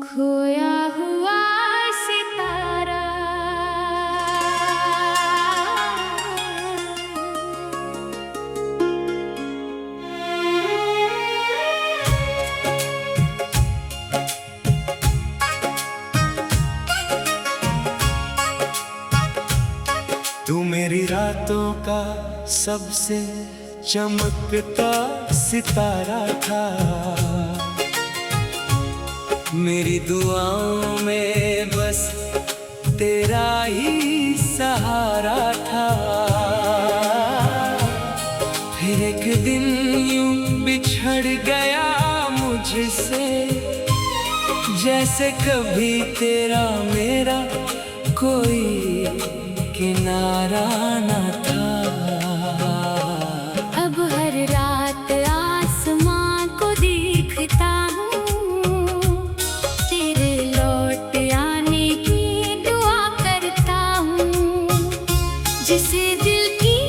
खोया हुआ सितारा। तू मेरी रातों का सबसे चमकता सितारा था, मेरी दुआओं में बस तेरा ही सहारा था। फिर एक दिन यूं बिछड़ गया मुझसे, जैसे कभी तेरा मेरा कोई किनारा न था। अब हर रात आसमां को देखता हूँ, तेरे लौट आने की दुआ करता हूँ। जिसे दिल की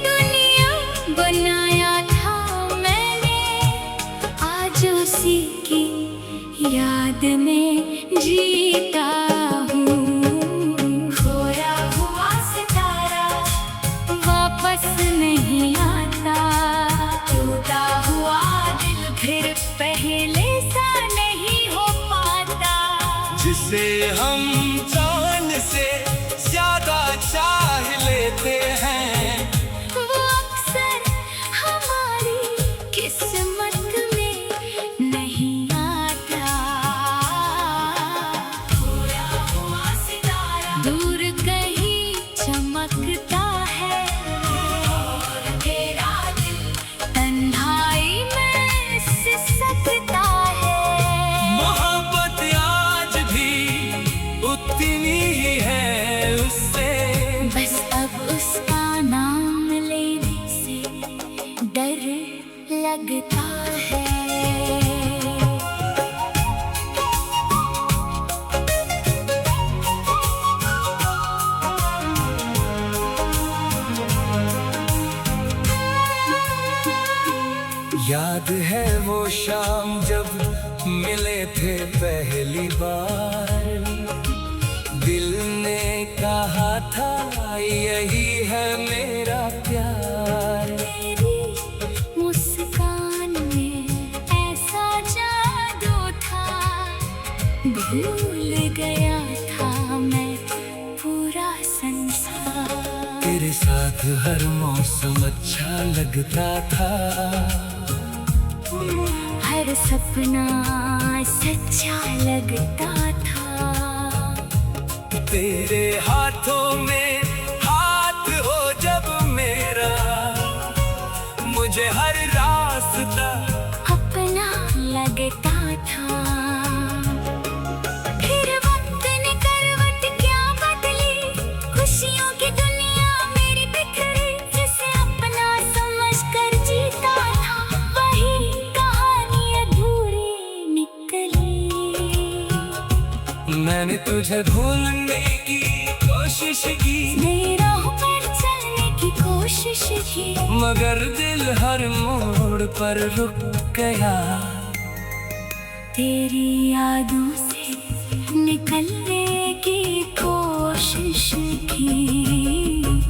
दुनिया बनाया था मैंने, आज उसी की याद में जीता हूँ। वापस नहीं आता, टूटा हुआ दिल फिर पहले सा नहीं हो पाता। जिसे हम जान से ज्यादा चाह लेते हैं, वो अक्सर हमारी किस्मत में नहीं आता। खोया हुआ सितारा दूर कहीं चमकता है, उतनी ही है उससे। बस अब उसका नाम लेने से डर लगता है। याद है वो शाम जब मिले थे पहली बार, दिल ने कहा था यही है मेरा प्यार। तेरी मुस्कान में ऐसा जादू था, भूल गया था मैं पूरा संसार। तेरे साथ हर मौसम अच्छा लगता था, हर सपना सच्चा लगता था। तेरे हाथों में हाथ हो जब मेरा, मुझे हर रास्ता अपना लगता था। फिर वक्त ने करवट क्या बदली, खुशियों की दुनिया मेरी बिखरी। जिसे अपना समझकर जीता था, वही कहानी अधूरी निकली। मैंने तुझे भूलने की कोशिश की, नई राह पर चलने की कोशिश की, मगर दिल हर मोड़ पर रुक गया। तेरी यादों से निकलने की कोशिश की।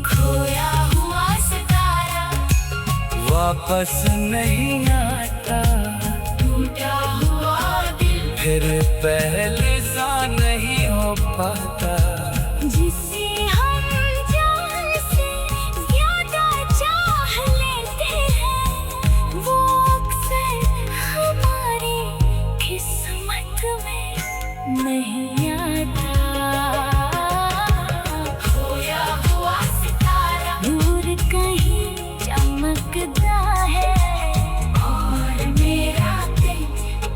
खोया हुआ सितारा वापस नहीं आता, टूटा हुआ दिल फिर पहले सा नहीं हो पाता। जिसे हम जान से ज्यादा चाह लेते हैं, वो अक्सर हमारी किस्मत में नहीं आता। खोया हुआ सितारा दूर कहीं चमकता है, और मेरा दिल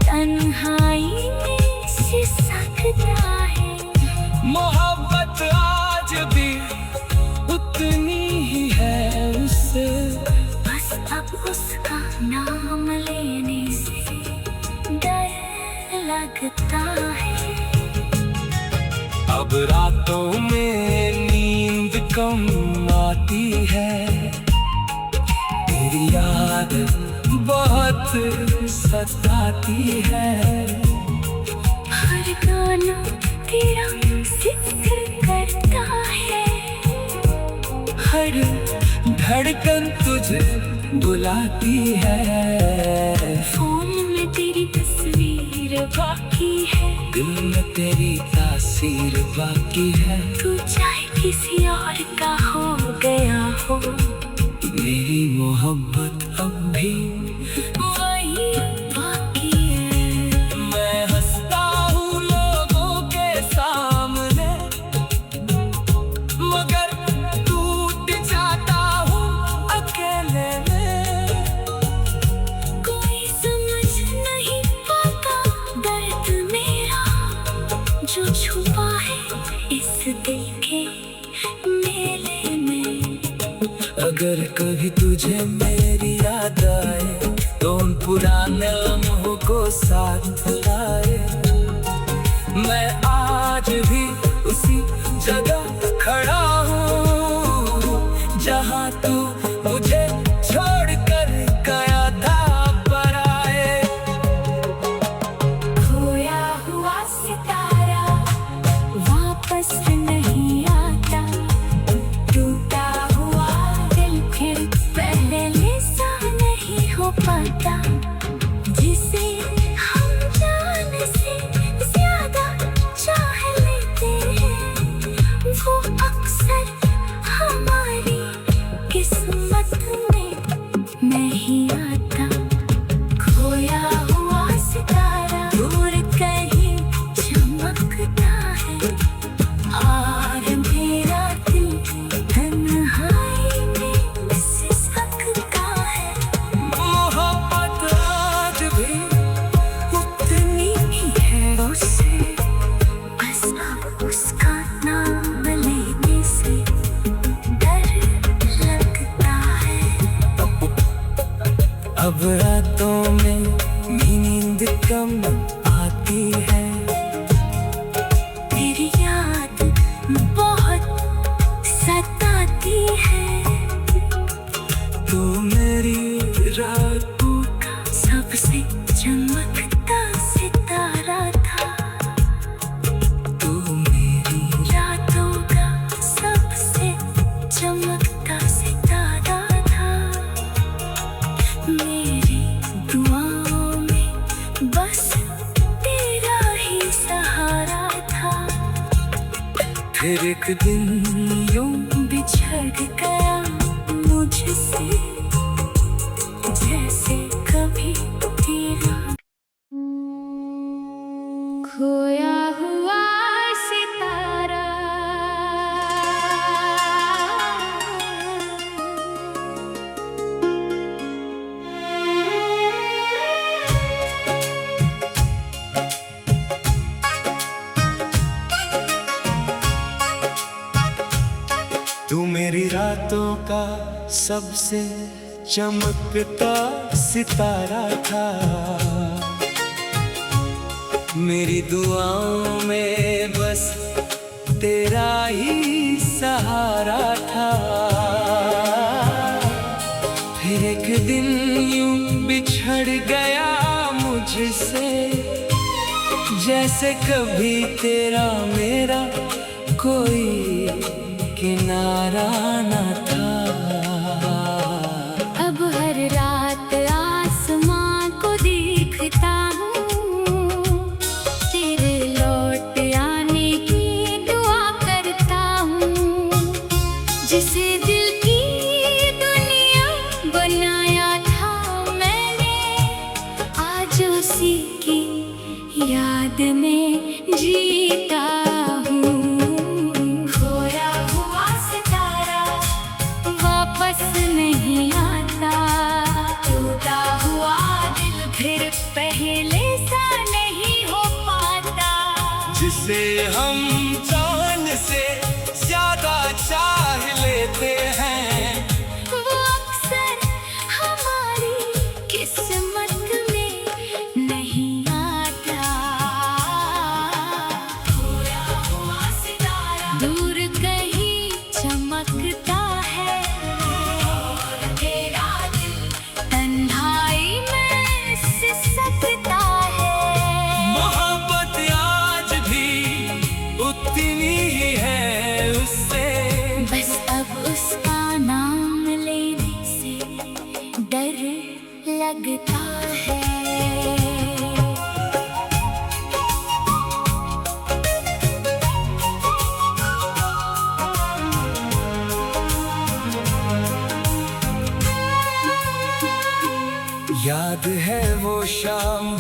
तन्हाई में सिसकता है। मोहब्बत आज भी उतनी ही है उससे, बस अब उसका नाम लेने से डर लगता है। अब रातों में नींद कम आती है, तेरी याद बहुत सताती है। हर हर गाना तेरा जिक्र करता है, हर धड़कन तुझे बुलाती है। फोन में तेरी तस्वीर बाकी है, दिल में तेरी तासीर बाकी है। तू चाहे किसी और का हो गया हो, मेरी मोहब्बत अब भी वही बाकी है। मैं हंसता हूँ लोगों के सामने, मगर टूट जाता हूँ अकेले में। कोई समझ नहीं पाता दर्द मेरा, जो छुपा है इस दिल के मेले में। अगर कभी तुझे मेरी याद आए तो उन पुराने लम्हों को साथ लाए। मैं आज भी उसी जगह खड़ा हूँ जहाँ तू मुझे छोड़ कर गया था पराए। खोया हुआ सितारा वापस नहीं आता, टूटा हुआ दिल फिर पहले सा नहीं हो पाता। जिसे हम जान से ज्यादा चाह लेते हैं, वो अक्सर हमारी किस्मत में नहीं आता। खोया हुआ सितारा दूर कहीं चमकता है, और मेरा दिल तन्हाई में सिसकता है। मोहब्बत आज भी उतनी ही है उससे, बस अब उसका नाम लेने से डर लगता है। अब रातों में भी नींद कम आती है। तेरी याद बहुत सताती है, तू मेरी रातों का सबसे चमकता सितारा था। तू मेरी रातों का सबसे चमकता सितारा था। मेरी दुआओं में बस तेरा ही सहारा था। फिर एक दिन यूं बिछड़ गया मुझसे, जैसे कभी तेरा खोया हुआ सितारा। तू मेरी रातों का सबसे चमकता सितारा था। मेरी दुआओं में बस तेरा ही सहारा था। फिर एक दिन यूं बिछड़ गया मुझसे, जैसे कभी तेरा मेरा कोई किनारा न था। अब हर रात आसमां को देखता हूँ, तेरे लौट आने की दुआ करता हूँ। जिसे दिल की दुनिया बनाया था मैंने, आज उसी की याद में जीता हूँ। खोया हुआ सितारा वापस नहीं आता, टूटा हुआ दिल फिर पहले सा नहीं हो पाता। जिसे हम जान से ज्यादा चाह लेते हैं, वो अक्सर हमारी किस्मत में नहीं आता। खोया हुआ सितारा दूर कहीं चमकता है, और तेरा दिल तन्हाई में सिसकता है। मोहब्बत आज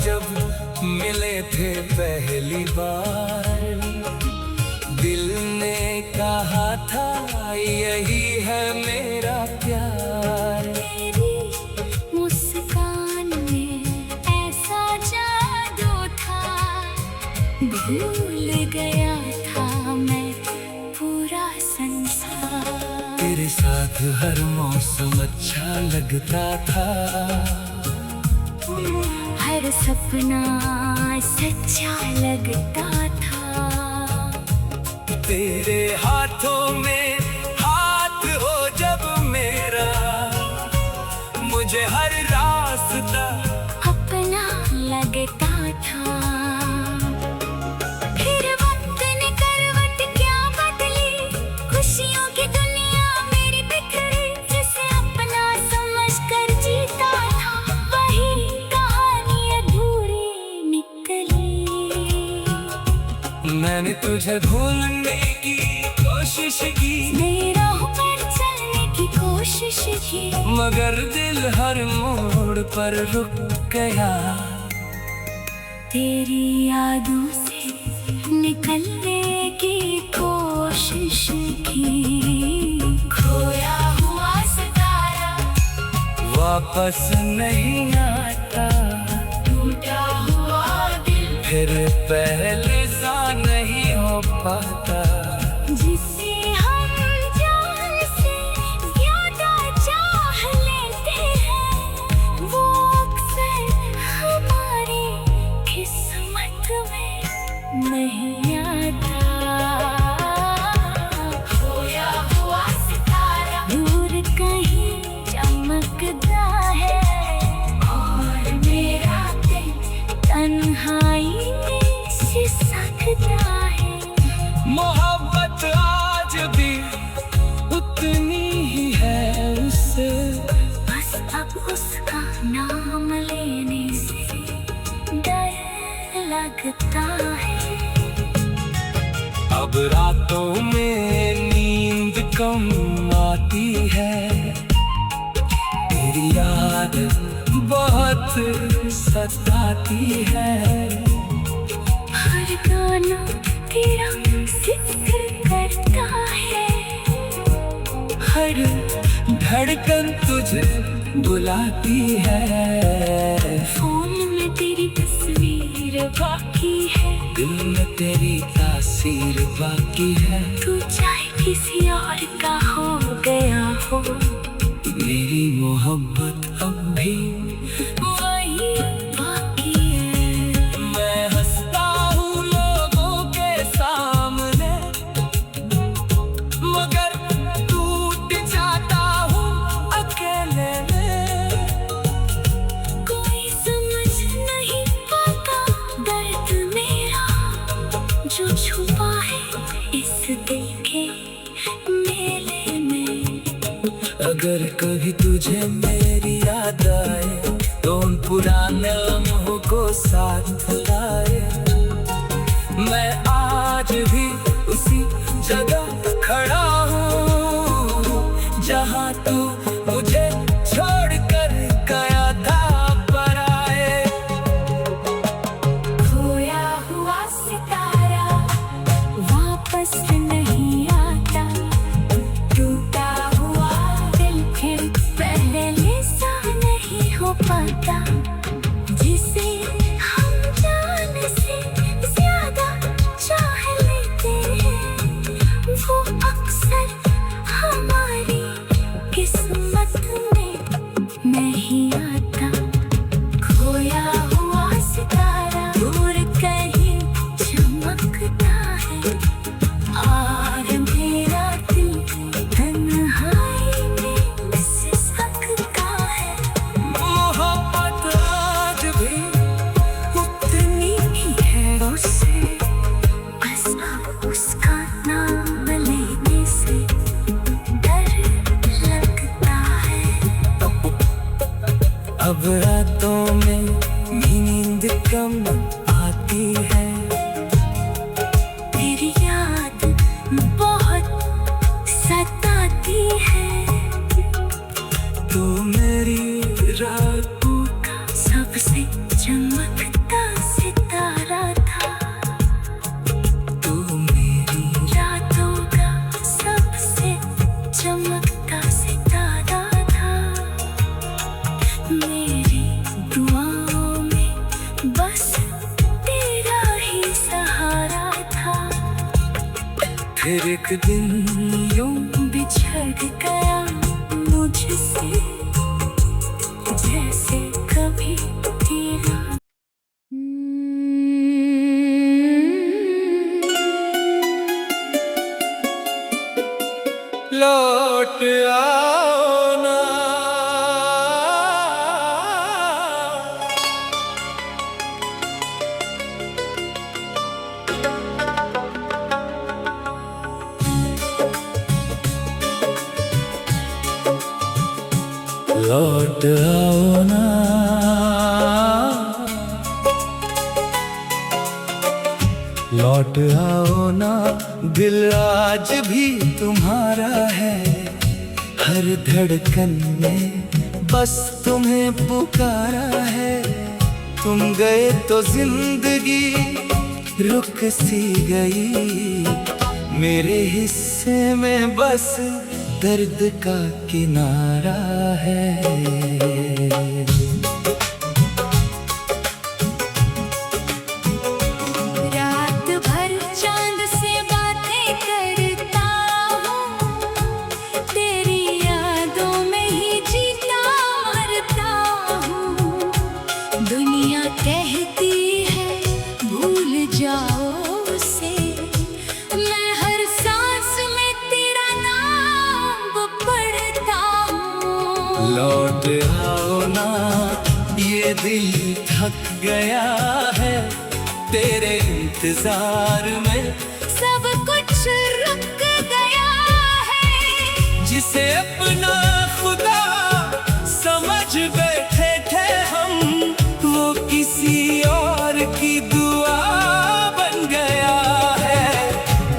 जब मिले थे पहली बार, दिल ने कहा था यही है मेरा प्यार। तेरी मुस्कान में ऐसा जादू था, भूल गया था मैं पूरा संसार। तेरे साथ हर मौसम अच्छा लगता था, हर सपना सच्चा लगता था। तेरे हाथों में हाथ हो जब मेरा, मुझे हर रास्ता अपना लगता था। फिर वक्त ने करवट क्या बदली, खुशियों की दुनिया मेरी बिखरी। जिसे अपना समझ कर जीता था, वही कहानी अधूरी निकली। मैंने तुझे भूलने की कोशिश की, नई राहों पर चलने की कोशिश की, मगर दिल हर मोड़ पर रुक गया। तेरी यादों से निकलने की कोशिश की। खोया हुआ सितारा वापस नहीं आता, टूटा हुआ दिल फिर पहले सा नहीं हो पाता। जिसे हम जान से ज्यादा चाह लेते हैं, वो अक्सर हमारी किस्मत में नहीं आता। खोया हुआ सितारा दूर कहीं चमकता है, और मेरा दिल तन्हाई में सिसकता है। मोहब्बत आज भी उतनी ही है उससे, बस अब उसका नाम लेने से डर लगता है। अब रातों में नींद कम आती है, तेरी याद बहुत सताती है। हर गाना तेरा जिक्र करता है, हर धड़कन तुझे बुलाती है। फोन में तेरी तस्वीर बाकी है, दिल में तेरी तासीर बाकी है। तू चाहे किसी और का हो गया हो, मेरी मोहब्बत अब भी वही बाकी है। मैं हंसता हूँ लोगों के सामने, मगर टूट जाता हूँ अकेले में। कोई समझ नहीं पाता दर्द मेरा, जो छुपा है इस दिल के मेले में। अगर कभी तुझे मेरी याद आए, तो उन पुराने लम्हों को साथ लाए। मैं आज भी उसी जगह खड़ा हूँ, जहाँ तू मुझे छोड़ कर गया था पराए। खोया हुआ सितारा वापस नहीं आता, टूटा हुआ दिल फिर पहले सा नहीं हो पाता। जिसे हम जान से ज्यादा चाह लेते हैं, वो अक्सर हमारी किस्मत में नहीं आता। खोया हुआ सितारा दूर कहीं चमकता है, और मेरा दिल तन्हाई में सिसकता है। मोहब्बत आज भी उतनी ही है उससे, बस अब उसका नाम लेने से डर लगता है। अब रातों में नींद कम आती है, तेरी याद बहुत सताती है। तू मेरी रातों सबसे चमकता फिर एक दिन यूं बिछड़ गया मुझसे जैसे कभी तेरा लौट आओ ना। लौट आओ ना, लौट आओ ना, दिल आज भी तुम्हारा है। हर धड़कन में बस तुम्हें पुकारा है। तुम गए तो जिंदगी रुक सी गई। मेरे हिस्से में बस दर्द का किनारा है। रात भर चांद से बातें करता हूँ, तेरी यादों में ही जीता मरता हूँ। दुनिया कहती है भूल जाओ उसे, मैं हर सांस में तेरा नाम पढ़ता हूँ। लौट आओ ना, ये दिल थक गया है तेरे इंतजार में। सब कुछ रुक गया है, जिसे अपना खुदा समझ बैठे थे हम, वो किसी और की दुआ बन गया है।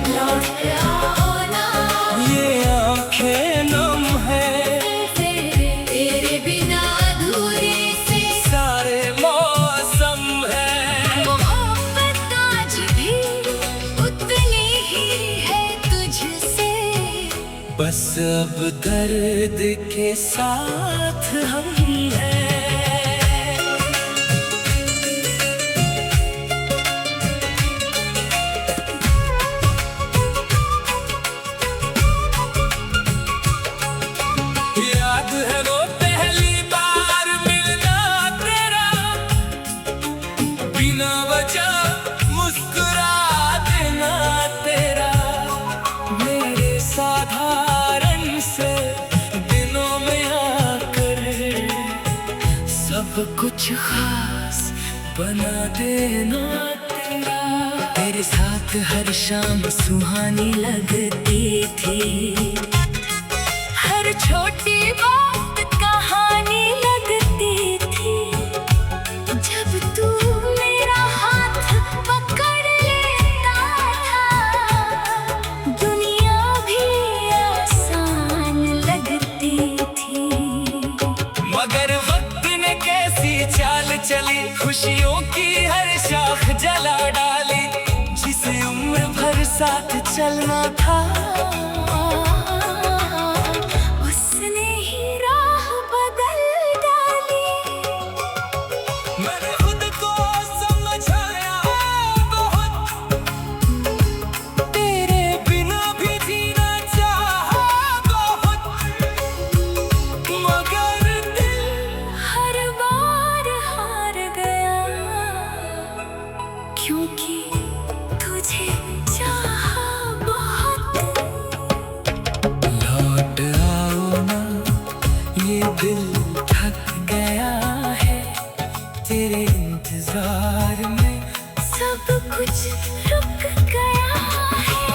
लौट आओ ना, ये आंखें नम है, तेरे बिना अधूरे से सारे मौसम है। मोहब्बत आज भी उतनी ही है तुझसे, बस अब दर्द के साथ हम हैं। याद है वो पहली बार मिलना तेरा, बिना वजह मुस्कुरा देना तेरा। मेरे साधारण से दिनों में आकर सब कुछ खास बना देना तेरा। तेरे साथ हर शाम सुहानी लगती थी, हर छोटी बात कहानी लगती थी। जब तू मेरा हाथ पकड़ लेता था, दुनिया भी आसान लगती थी। मगर वक्त ने कैसी चाल चली, खुशियों की हर शाख जला डाली। जिसे उम्र भर साथ चलना था, उसने ही राह बदल डाली। मैंने खुद को समझाया बहुत, तेरे बिना भी जीना चाहा बहुत। मगर दिल हर बार हार गया, क्योंकि तुझे चाहा बहुत। लौट आओ ना, ये दिल थक गया है तेरे इंतजार में। सब कुछ रुक गया है,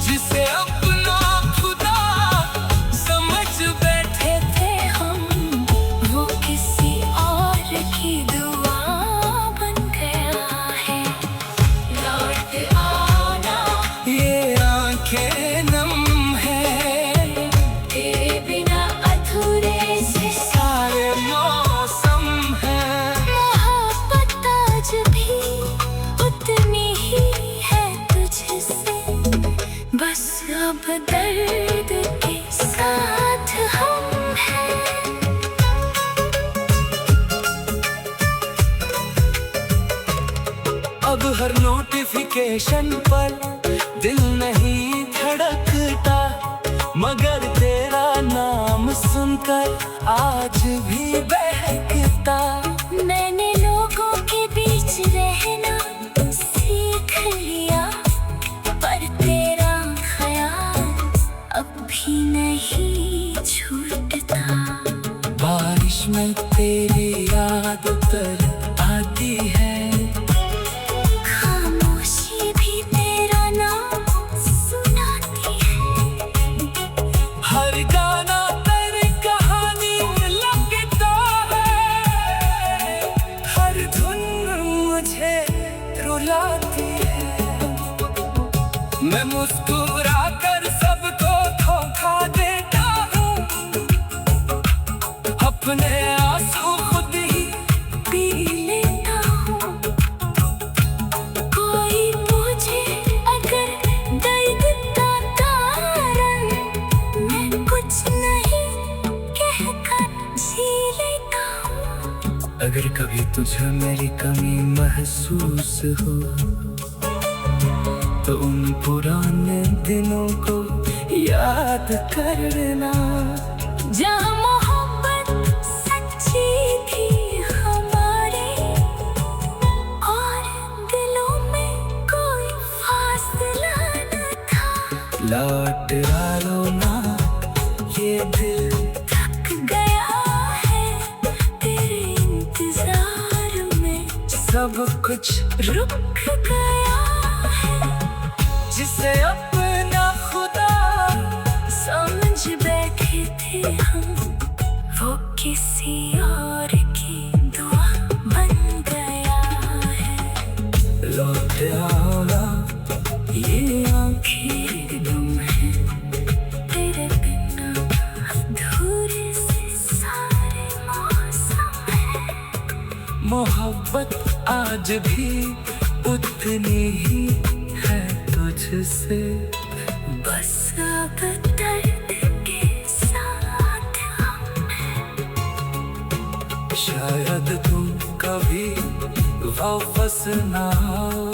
जिसे अपना खुदा समझ बैठे थे हम, वो किसी और की दुआ बन गया है। लौट आओ ना, ये आंखें नम है, तेरे बिना अधूरे से सारे मौसम है। मोहब्बत आज भी उतनी ही है तुझसे, बस अब दर्द के साथ हम हैं। अब हर नोटिफिकेशन पर दिल नहीं धड़कता, मगर तेरा नाम सुनकर आज भी बहकता। मैंने लोगों के बीच रहना सीख लिया, पर तेरा ख्याल अब भी नहीं छूटता। बारिश में तेरी याद उतर आती है, खामोशी भी तेरा नाम सुनाती है। हर गाना तेरी कहानी लगता है, हर धुन मुझे रुलाती है। मैं मुस्कुरा कर सबको धोखा देता हूँ, अपने आंसू खुद ही पी लेता हूँ। कोई पूछे अगर दर्द का कारण, मैं कुछ नहीं कहकर जी लेता हूँ। अगर कभी तुझे मेरी कमी महसूस हो, तो उन पुराने दिनों को याद करना, जहाँ मोहब्बत सच्ची थी हमारे, और दिलों में कोई फासला न था। लौट आलो ना, ये दिल थक गया है तेरे इंतजार में, सब कुछ रुक गया है जिसे अपना खुदा समझ बैठे थे हम। वो किसी और की दुआ बन गया है। लौट आओ ना, ये आंखें गुम है तेरे बिना, अधूरे से सारे मौसम है। मोहब्बत आज भी उतनी ही है तुझसे, बस अब दर्द के साथ हम हैं। शायद तुम कभी वापस ना आओ।